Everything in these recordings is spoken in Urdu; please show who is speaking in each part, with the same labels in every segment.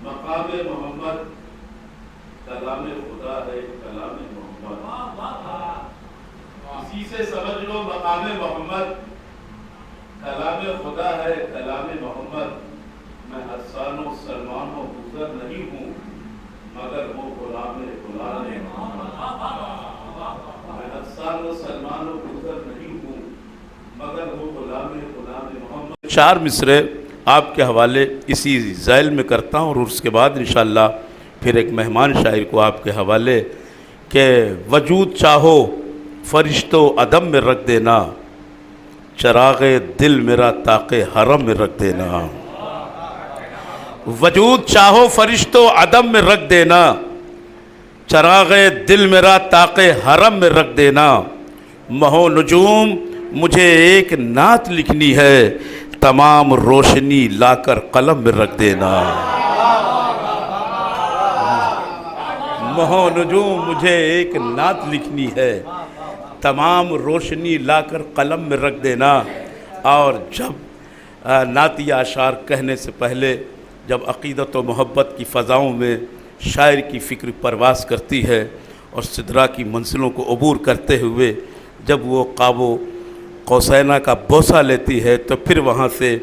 Speaker 1: مقام محمد کلام خدا ہے، کلام محمد اسی سے سمجھ لو مقام محمد کلام خدا ہے، کلام محمد میں حسان و سلمان و گزر نہیں ہوں مگر وہ غلام محمد۔ میں حسان و سلمان و گزر نہیں ہوں مگر وہ غلام محمد۔ چار مصرے آپ کے حوالے اسی ذیل میں کرتا ہوں، اور اس کے بعد انشاءاللہ پھر ایک مہمان شاعر کو آپ کے حوالے کہ وجود چاہو فرشتوں عدم میں رکھ دینا، چراغ دل میرا طاق حرم میں رکھ دینا۔ وجود چاہو فرشتوں عدم میں رکھ دینا، چراغ دل میرا طاق حرم میں رکھ دینا۔ مہو نجوم مجھے ایک نعت لکھنی ہے، تمام روشنی لا کر قلم میں رکھ دینا۔ مہو نجوم مجھے ایک نعت لکھنی ہے، تمام روشنی لا کر قلم میں رکھ دینا۔ اور جب نعتیہ اشعار کہنے سے پہلے جب عقیدت و محبت کی فضاؤں میں شاعر کی فکر پرواز کرتی ہے اور سدرا کی منزلوں کو عبور کرتے ہوئے جب وہ قاب قوسینہ کا بوسہ لیتی ہے تو پھر وہاں سے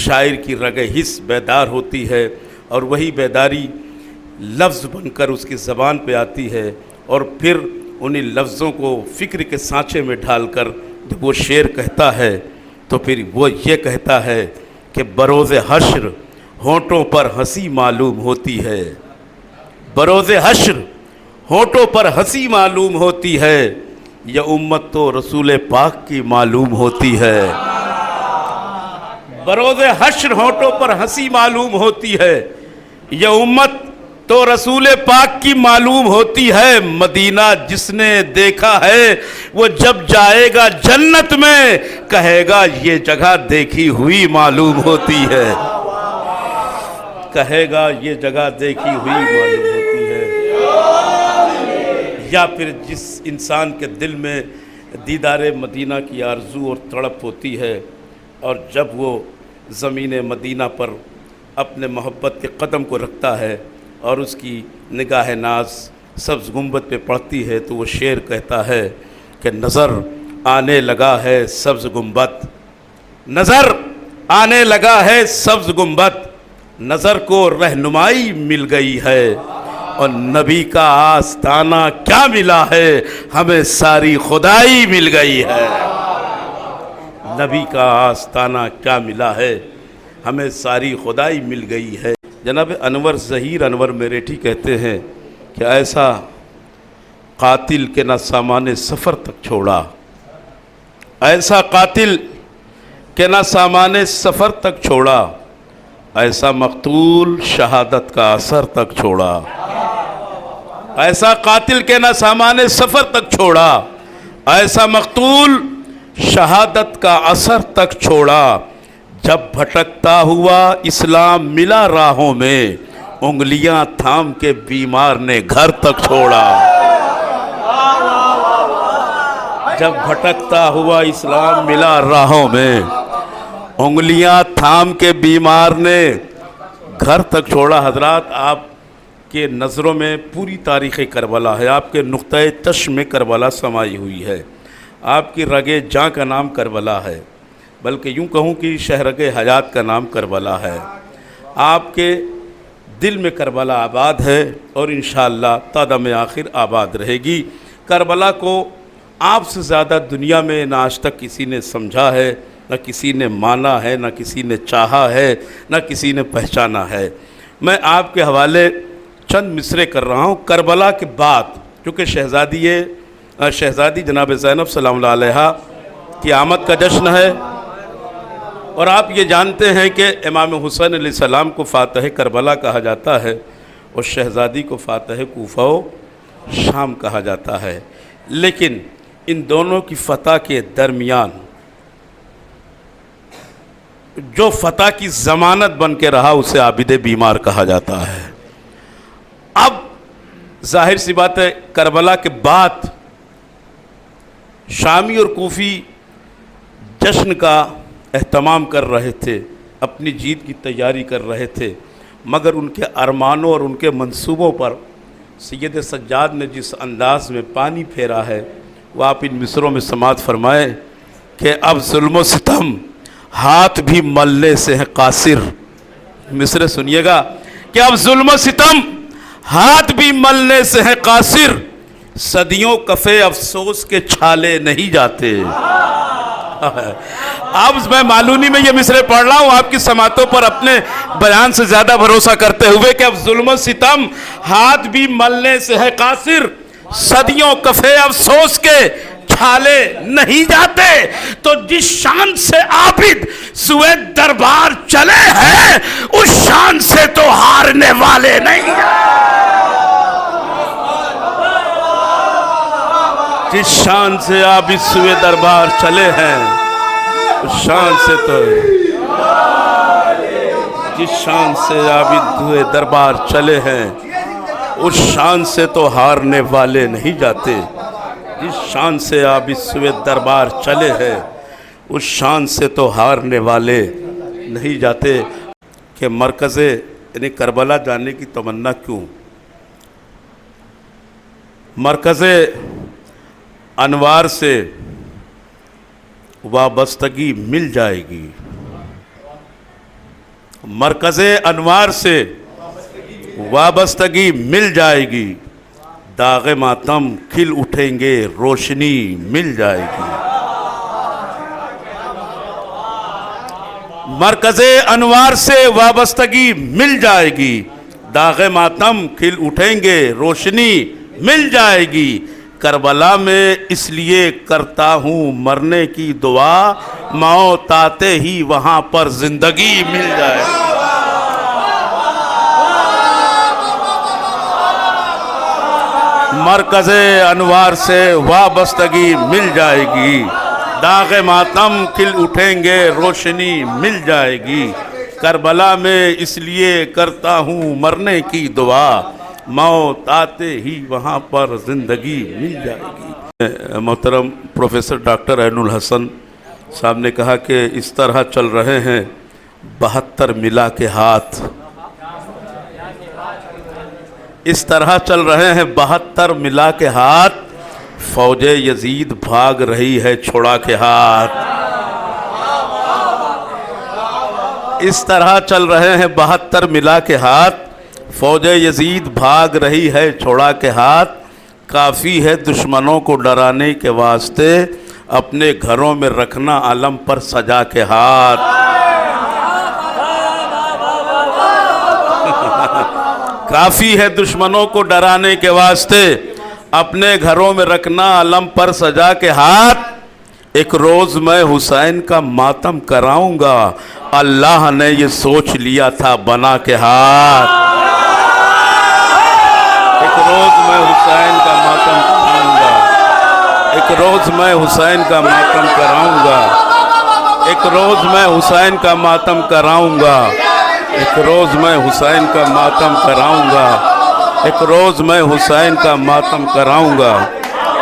Speaker 1: شاعر کی رگ حس بیدار ہوتی ہے، اور وہی بیداری لفظ بن کر اس کی زبان پہ آتی ہے، اور پھر انہی لفظوں کو فکر کے سانچے میں ڈھال کر جب وہ شعر کہتا ہے تو پھر وہ یہ کہتا ہے کہ بروز حشر ہونٹوں پر ہنسی معلوم ہوتی ہے، بروز حشر ہونٹوں پر ہنسی معلوم ہوتی ہے، یہ امت تو رسول پاک کی معلوم ہوتی ہے۔ بروز حشر ہونٹوں پر ہنسی معلوم ہوتی ہے، یہ امت تو رسول پاک کی معلوم ہوتی ہے۔ مدینہ جس نے دیکھا ہے وہ جب جائے گا جنت میں کہے گا یہ جگہ دیکھی ہوئی معلوم ہوتی ہے، کہے گا یہ جگہ دیکھی ہوئی معلوم ہوتی ہے۔ یا پھر جس انسان کے دل میں دیدار مدینہ کی آرزو اور تڑپ ہوتی ہے، اور جب وہ زمین مدینہ پر اپنے محبت کے قدم کو رکھتا ہے اور اس کی نگاہ ناز سبز گنبد پہ پڑتی ہے تو وہ شعر کہتا ہے کہ نظر آنے لگا ہے سبز گنبد، نظر آنے لگا ہے سبز گنبد، نظر کو رہنمائی مل گئی ہے، اور نبی کا آستانہ کیا ملا ہے ہمیں ساری خدائی مل گئی ہے۔ نبی کا آستانہ کیا ملا ہے ہمیں ساری خدائی مل گئی ہے۔ جناب انور ظہیر انور میرٹھی کہتے ہیں کہ ایسا قاتل کے نہ سامان سفر تک چھوڑا، ایسا قاتل کہ نہ سامان سفر تک چھوڑا، ایسا مقتول شہادت کا اثر تک چھوڑا، ایسا قاتل کے نہ سامان سفر تک چھوڑا، ایسا مقتول شہادت کا اثر تک چھوڑا۔ جب بھٹکتا ہوا اسلام ملا راہوں میں، انگلیاں تھام کے بیمار نے گھر تک چھوڑا۔ جب بھٹکتا ہوا اسلام ملا راہوں میں، انگلیاں تھام کے بیمار نے گھر تک چھوڑا۔ حضرات آپ کے نظروں میں پوری تاریخ کربلا ہے، آپ کے نقطۂ چشم میں کربلا سمائی ہوئی ہے، آپ کی رگ جاں کا نام کربلا ہے، بلکہ یوں کہوں کہ شہرگ حیات کا نام کربلا ہے۔ آپ کے دل میں کربلا آباد ہے اور انشاءاللہ تا دم آخر آباد رہے گی۔ کربلا کو آپ سے زیادہ دنیا میں نہ آج تک کسی نے سمجھا ہے، نہ کسی نے مانا ہے، نہ کسی نے چاہا ہے، نہ کسی نے پہچانا ہے۔ میں آپ کے حوالے چند مصرے کر رہا ہوں کربلا کے بعد، کیونکہ شہزادی جناب زینب سلام اللہ علیہا کی آمد کا جشن ہے، اور آپ یہ جانتے ہیں کہ امام حسین علیہ السلام کو فاتح کربلا کہا جاتا ہے اور شہزادی کو فاتح کوفہ و شام کہا جاتا ہے، لیکن ان دونوں کی فتح کے درمیان جو فتح کی ضمانت بن کے رہا اسے عابد بیمار کہا جاتا ہے۔ اب ظاہر سی بات ہے کربلا کے بعد شامی اور کوفی جشن کا اہتمام کر رہے تھے، اپنی جیت کی تیاری کر رہے تھے، مگر ان کے ارمانوں اور ان کے منصوبوں پر سید سجاد نے جس انداز میں پانی پھیرا ہے وہ آپ ان مصروں میں سماعت فرمائیں کہ اب ظلم و ستم ہاتھ بھی ملنے سے ہے قاصر۔ مصرے سنیے گا کہ اب ظلم و ستم ہاتھ بھی ملنے سے ہے قاصر، صدیوں کفے افسوس کے چھالے نہیں جاتے۔ اب میں معلومی میں یہ مصرے پڑھ رہا ہوں آپ کی سماعتوں پر اپنے بیان سے زیادہ بھروسہ کرتے ہوئے کہ اب ظلم و ستم ہاتھ بھی ملنے سے ہے قاصر، صدیوں کفے افسوس کے چھالے نہیں جاتے۔ تو جس شان سے عابد سوئے دربار چلے ہیں اس شان سے تو ہارنے والے نہیں ہیں۔ جس شان سے عابد سوئے دربار چلے ہیں اس شان سے تو جس شان سے عابد سوئے دربار چلے ہیں اس شان سے تو ہارنے والے نہیں جاتے۔ جس شان سے عابد سوئے دربار چلے ہیں اس شان سے تو ہارنے والے نہیں جاتے۔ کہ مرکز یعنی کربلا جانے کی تمنا کیوں؟ مرکز انوار سے وابستگی مل جائے گی، مرکز انوار سے وابستگی مل جائے گی، داغ ماتم کھل اٹھیں گے روشنی مل جائے گی۔ مرکز انوار سے وابستگی مل جائے گی، داغ ماتم کھل اٹھیں گے روشنی مل جائے گی۔ کربلا میں اس لیے کرتا ہوں مرنے کی دعا، موت آتے ہی وہاں پر زندگی مل جائے گی۔ مرکز انوار سے وابستگی مل جائے گی، داغ ماتم کھل اٹھیں گے روشنی مل جائے گی۔ کربلا میں اس لیے کرتا ہوں مرنے کی دعا، موت آتے ہی وہاں پر زندگی مل جائے گی۔ محترم پروفیسر ڈاکٹر عین الحسن صاحب نے کہا کہ اس طرح چل رہے ہیں 72 ملا کے ہاتھ، اس طرح چل رہے ہیں 72 ملا کے ہاتھ، فوج یزید بھاگ رہی ہے چھوڑا کے ہاتھ۔ اس طرح چل رہے ہیں 72 ملا کے ہاتھ، فوج یزید بھاگ رہی ہے چھوڑا کے ہاتھ، کافی ہے دشمنوں کو ڈرانے کے واسطے اپنے گھروں میں رکھنا علم پر سجا کے ہاتھ۔ کافی ہے دشمنوں کو ڈرانے کے واسطے اپنے گھروں میں رکھنا علم پر سجا کے ہاتھ، ایک روز میں حسین کا ماتم کراؤں گا، اللہ نے یہ سوچ لیا تھا بنا کے ہاتھ۔ ایک روز میں حسین کا ماتم کراؤں گا، ایک روز میں حسین کا ماتم کراؤں گا، ایک روز میں حسین کا ماتم کراؤں گا، ایک روز میں حسین کا ماتم کراؤں گا، ایک روز میں حسین کا ماتم کراؤں گا،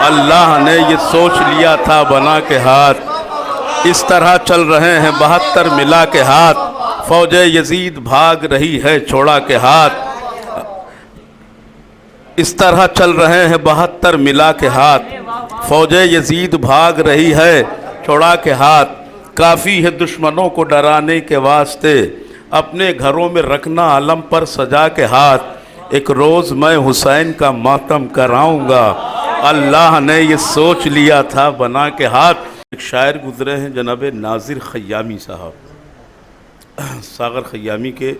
Speaker 1: اللہ نے یہ سوچ لیا تھا بنا کے ہاتھ۔ اس طرح چل رہے ہیں 72 ملا کے ہاتھ، فوج یزید بھاگ رہی ہے چھوڑا کے ہاتھ۔ اس طرح چل رہے ہیں 72 ملا کے ہاتھ، فوج یزید بھاگ رہی ہے چھوڑا کے ہاتھ، کافی ہے دشمنوں کو ڈرانے کے واسطے اپنے گھروں میں رکھنا علم پر سجا کے ہاتھ، ایک روز میں حسین کا ماتم کراؤں گا، اللہ نے یہ سوچ لیا تھا بنا کے ہاتھ۔ ایک شاعر گزرے ہیں جناب ناظر خیامی صاحب، ساغر خیامی کے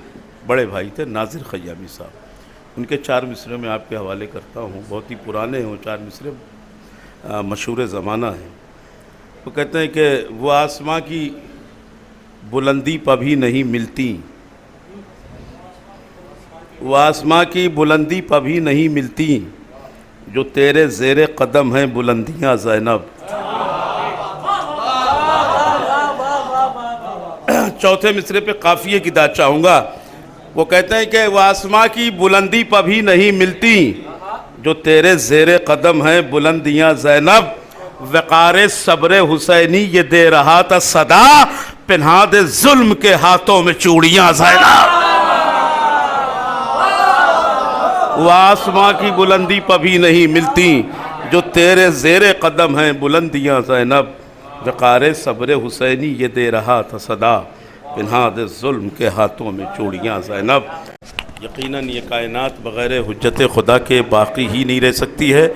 Speaker 1: بڑے بھائی تھے ناظر خیامی صاحب، ان کے 4 مصرے میں آپ کے حوالے کرتا ہوں، بہت ہی پرانے ہیں وہ 4 مصرے، مشہور زمانہ ہیں۔ وہ کہتے ہیں کہ وہ آسماں کی بلندی پہ بھی نہیں ملتی، وہ آسماں کی بلندی پہ بھی نہیں ملتی، جو تیرے زیر قدم ہیں بلندیاں زینب۔ چوتھے مصرے پہ قافیے کی داد چاہوں گا، وہ کہتے ہیں کہ وہ آسماں کی بلندی پہ بھی نہیں ملتی، جو تیرے زیر قدم ہیں بلندیاں زینب، وقار صبر حسینی یہ دے رہا تھا صدا، پہنا دے ظلم کے ہاتھوں میں چوڑیاں زینب، وہ آسماں کی بلندی پہ بھی نہیں ملتی جو تیرے زیر قدم ہیں بلندیاں زینب، وقار صبر حسینی یہ دے رہا تھا صدا، پہنا دے ظلم کے ہاتھوں میں چوڑیاں زینب۔ یقیناً یہ کائنات بغیر حجت خدا کے باقی ہی نہیں رہ سکتی ہے۔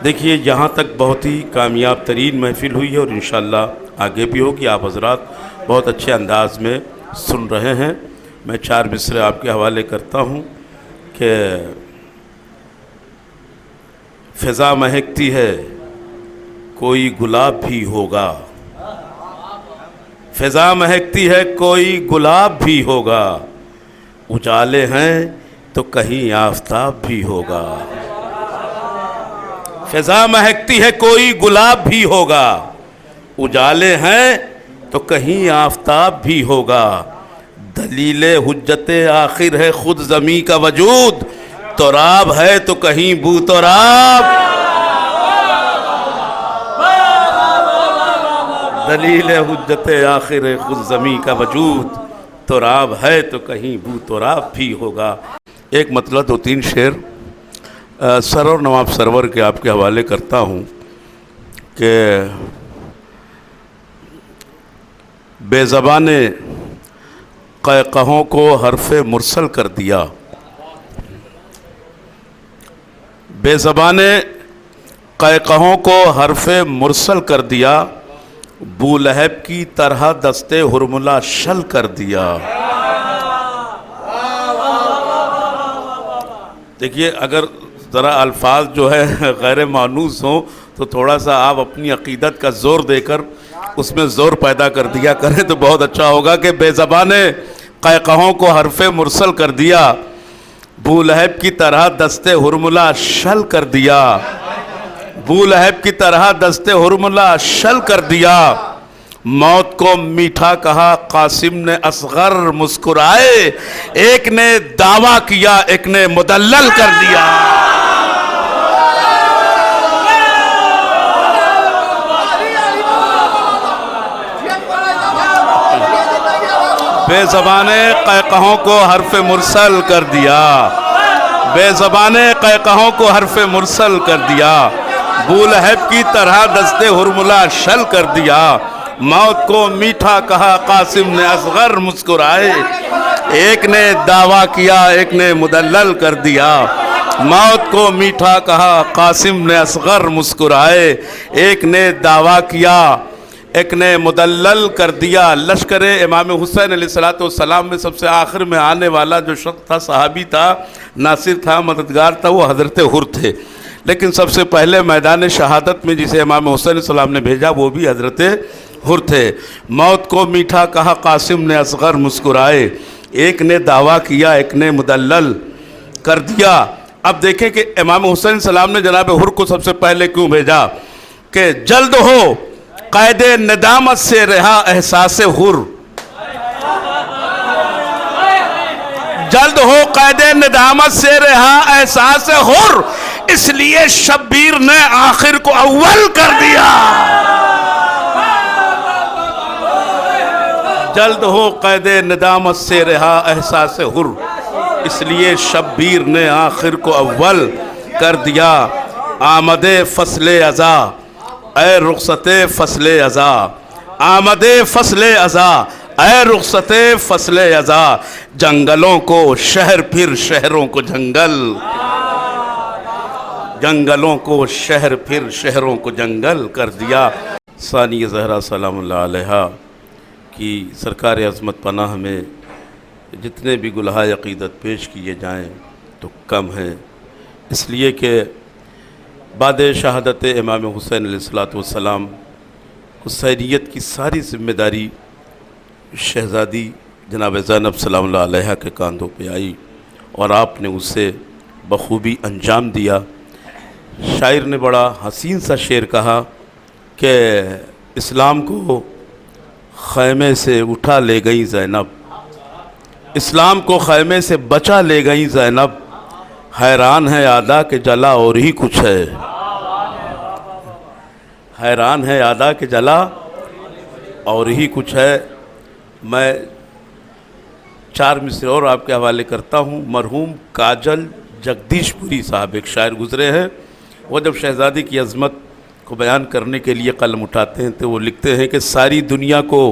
Speaker 1: دیکھیے یہاں تک بہت ہی کامیاب ترین محفل ہوئی ہے اور انشاءاللہ آگے بھی ہوگی۔ آپ حضرات بہت اچھے انداز میں سن رہے ہیں۔ میں 4 مصرے آپ کے حوالے کرتا ہوں کہ فضا مہکتی ہے کوئی گلاب بھی ہوگا، فضا مہکتی ہے کوئی گلاب بھی ہوگا، اجالے ہیں تو کہیں آفتاب بھی ہوگا، فضا مہکتی ہے کوئی گلاب بھی ہوگا، اجالے ہیں تو کہیں آفتاب بھی ہوگا، دلیل حجت آخر ہے خود زمین کا وجود، تراب ہے تو کہیں بو تراب، دلیل حجت آخر ہے خود زمین کا وجود، تراب ہے تو کہیں بو تراب بھی ہوگا۔ ایک مطلب 2-3 شعر سرور نواب سرور کے آپ کے حوالے کرتا ہوں کہ بے زبان قہقہوں کو حرف مرسل کر دیا، بے زبان قہقہوں کو حرف مرسل کر دیا، بولہب کی طرح دستے ہرملہ شل کر دیا۔ دیکھیے اگر ذرا الفاظ جو ہے غیر مانوس ہوں تو تھوڑا سا آپ اپنی عقیدت کا زور دے کر اس میں زور پیدا کر دیا کریں تو بہت اچھا ہوگا کہ بے زبان قہقہوں کو حرف مرسل کر دیا، بولہب کی طرح دستے ہرملہ شل کر دیا، بولہب کی طرح دستے ہرملہ شل کر دیا، موت کو میٹھا کہا قاسم نے اصغر مسکرائے، ایک نے دعویٰ کیا ایک نے مدلل کر دیا۔ بے زبان قہقہوں کو حرف مرسل کر دیا، بے زبان قہقہوں کو حرف مرسل کر دیا، بولہب کی طرح دستے ہرملہ شل کر دیا، موت کو میٹھا کہا قاسم نے اصغر مسکرائے، ایک نے دعویٰ کیا ایک نے مدلل کر دیا، موت کو میٹھا کہا قاسم نے اصغر مسکرائے، ایک نے دعویٰ کیا ایک نے مدلل کر دیا۔ لشکر امام حسین علیہ السلام میں سب سے آخر میں آنے والا جو شخص تھا صحابی تھا، ناصر تھا، مددگار تھا، وہ حضرت حر تھے، لیکن سب سے پہلے میدان شہادت میں جسے امام حسین علیہ السلام نے بھیجا وہ بھی حضرت حر تھے۔ موت کو میٹھا کہا قاسم نے اصغر مسکرائے، ایک نے دعویٰ کیا ایک نے مدلل کر دیا۔ اب دیکھیں کہ امام حسین علیہ السلام نے جناب حر کو سب سے پہلے کیوں بھیجا کہ جلد ہو قید ندامت سے رہا احساس حر، جلد ہو قید ندامت سے رہا احساس حر، اس لیے شبیر نے آخر کو اول کر دیا۔ جلد ہو قید ندامت سے رہا احساس حر، اس لیے شبیر نے آخر کو اول کر دیا۔ آمد فصل ازا اے رخصت فصل ازا، آمد فصل ازا اے رخصت فصل ازا، جنگلوں کو شہر پھر شہروں کو جنگل، جنگلوں کو شہر پھر شہروں کو جنگل کر دیا۔ ثانی زہرا سلام اللہ علیہا کی سرکار عظمت پناہ میں جتنے بھی گلہائے عقیدت پیش کیے جائیں تو کم ہیں، اس لیے کہ بعد شہادت امام حسین علیہ السلام حسینیت کی ساری ذمہ داری شہزادی جناب زینب سلام اللہ علیہا کے کاندھوں پہ آئی اور آپ نے اسے بخوبی انجام دیا۔ شاعر نے بڑا حسین سا شعر کہا کہ اسلام کو خیمے سے اٹھا لے گئی زینب، اسلام کو خیمے سے بچا لے گئی زینب، حیران ہے اعدا کہ جلا اور ہی کچھ ہے، حیران ہے اعدا کہ جلا اور ہی کچھ ہے، میں 4 مصرے اور آپ کے حوالے کرتا ہوں۔ مرحوم کاجل جگدیش پوری صاحب ایک شاعر گزرے ہیں، وہ جب شہزادی کی عظمت کو بیان کرنے کے لیے قلم اٹھاتے ہیں تو وہ لکھتے ہیں کہ ساری دنیا کو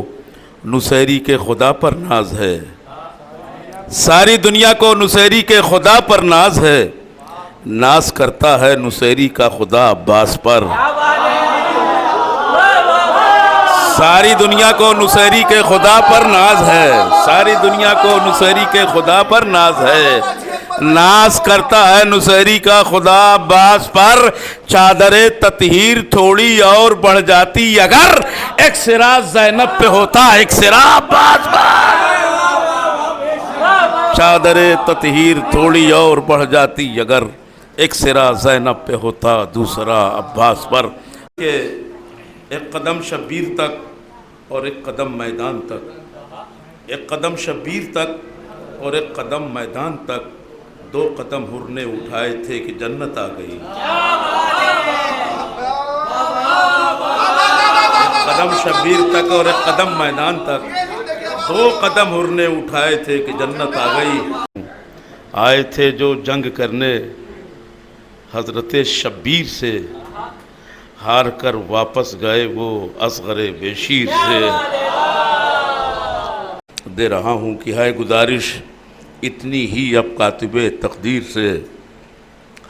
Speaker 1: نصیری کے خدا پر ناز ہے، ساری دنیا کو نصیری کے خدا پر ناز ہے، ناز کرتا ہے نصیری کا خدا عباس پر۔ ساری دنیا کو نصیری کے خدا پر ناز ہے، ساری دنیا کو نصیری کے خدا پر ناز ہے، ناز کرتا ہے نصیری کا خدا عباس پر۔ چادر تطہیر تھوڑی اور بڑھ جاتی اگر ایک سرا زینب پہ ہوتا ایک سرا عباس پر۔ چادر تطہیر تھوڑی اور بڑھ جاتی اگر ایک سرا زینب پہ ہوتا دوسرا عباس پر۔ کہ ایک قدم شبیر تک اور ایک قدم میدان تک، ایک قدم شبیر تک اور ایک قدم میدان تک، 2 قدم حر نے اٹھائے تھے کہ جنت آ گئی۔ ایک قدم شبیر تک اور ایک قدم میدان تک، 2 قدم حر نے اٹھائے تھے کہ جنت آ گئی۔ آئے تھے جو جنگ کرنے حضرت شبیر سے، ہار کر واپس گئے وہ اصغر بیشیر سے۔ دے رہا ہوں کہ ہے گزارش اتنی ہی اب کاتب تقدیر سے،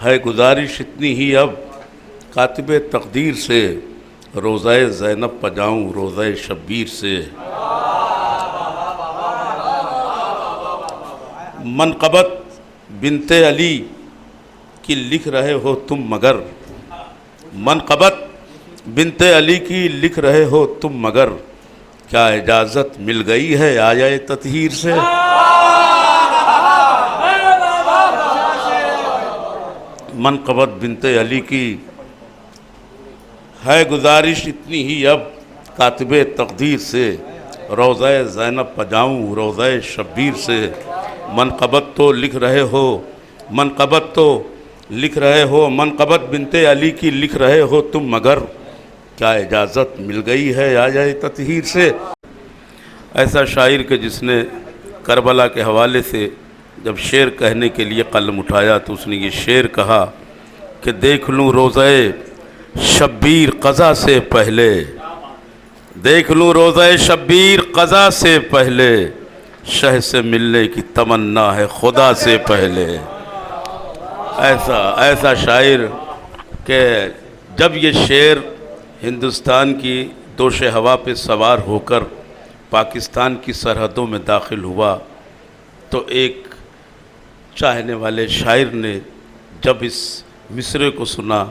Speaker 1: ہے گزارش اتنی ہی اب کاتب تقدیر سے، روضہ زینب پجاؤں روضہ شبیر سے۔ منقبت بنت علی کی لکھ رہے ہو تم مگر، منقبت بنت علی کی لکھ رہے ہو تم مگر، کیا اجازت مل گئی ہے آیہ تطہیر سے؟ منقبت بنت علی کی ہے گزارش اتنی ہی اب کاتب تقدیر سے، روضہ زینب پجاؤں روضہ شبیر سے۔ منقبت تو لکھ رہے ہو، منقبت تو لکھ رہے ہو، منقبت بنت علی کی لکھ رہے ہو تم مگر، کیا اجازت مل گئی ہے آیہ تطہیر سے؟ ایسا شاعر کہ جس نے کربلا کے حوالے سے جب شعر کہنے کے لیے قلم اٹھایا تو اس نے یہ شعر کہا کہ دیکھ لوں روضہ شبیر قضا سے پہلے، دیکھ لوں روضہ شبیر قضا سے پہلے، شہ سے ملنے کی تمنا ہے خدا سے پہلے۔ ایسا شاعر کہ جب یہ شعر ہندوستان کی دوش ہوا پہ سوار ہو کر پاکستان کی سرحدوں میں داخل ہوا تو ایک چاہنے والے شاعر نے جب اس مصرے کو سنا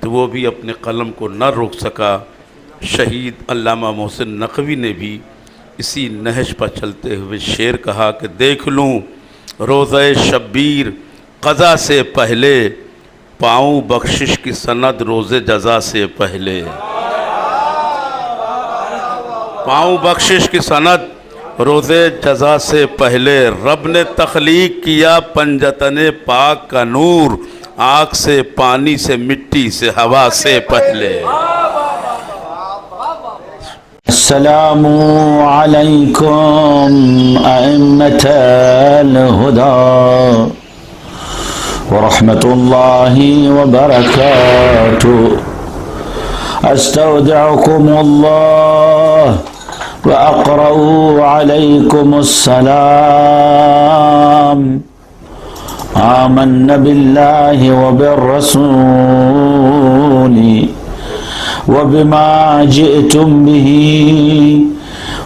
Speaker 1: تو وہ بھی اپنے قلم کو نہ روک سکا۔ شہید علامہ محسن نقوی نے بھی اسی نہج پر چلتے ہوئے شعر کہا کہ دیکھ لوں روضہ شبیر قضا سے پہلے، پاؤں بخشش کی سند روز جزا سے پہلے، پاؤں بخشش کی سند روز جزا سے پہلے، رب نے تخلیق کیا پنجتن پاک کا نور، آگ سے پانی سے مٹی سے ہوا سے پہلے۔
Speaker 2: السلام علیکم ائمة الہدی ورحمۃ اللہ وبرکاتہ۔ استودعکم اللہ واقرأ علیکم السلام۔ آمنا باللہ وبالرسول وبما جئتم به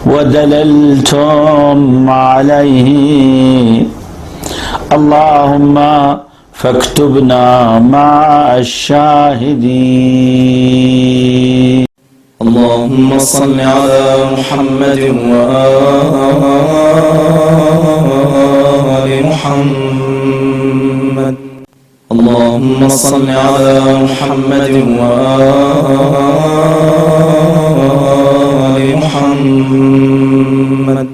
Speaker 2: ودللتم عليه، اللهم فاكتبنا مع الشاهدين۔
Speaker 3: اللهم صل على محمد وآل محمد، اللهم صل على محمد وآل محمد